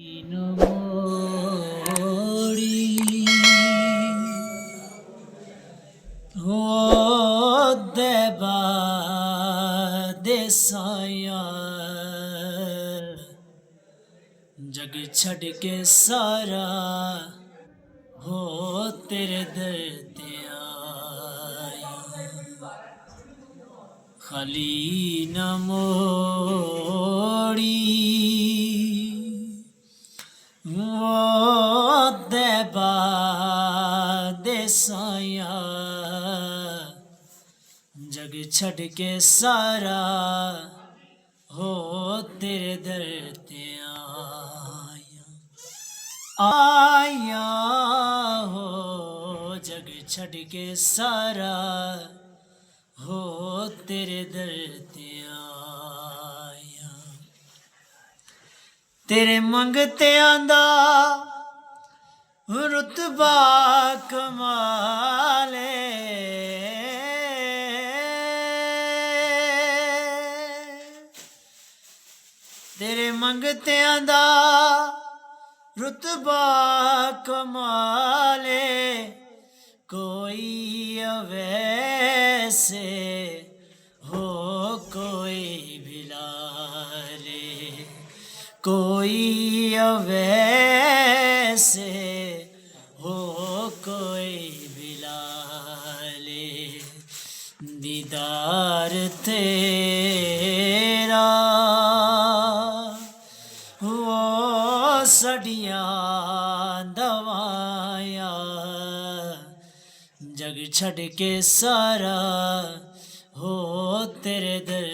मोड़ी हो देबा देसाया जग छड़ के सारा हो तेरे दर ते आया खाली न मोड़ी देबा देसाया जग छड़ के सारा हो तेरे दर ते आया हो जग छड़ के सारा हो तेरे दर ते आया तेरे मंगतियां दा रुतबा कमाले तेरे मंगतियां दा रुतबा कमाले कोई अवैसे हो कोई भिलाले कोई अवैसे हो कोई भिलाले दीदार तेरा वो सड़ियां दवाया जग छड़ के सारा हो तेरे दर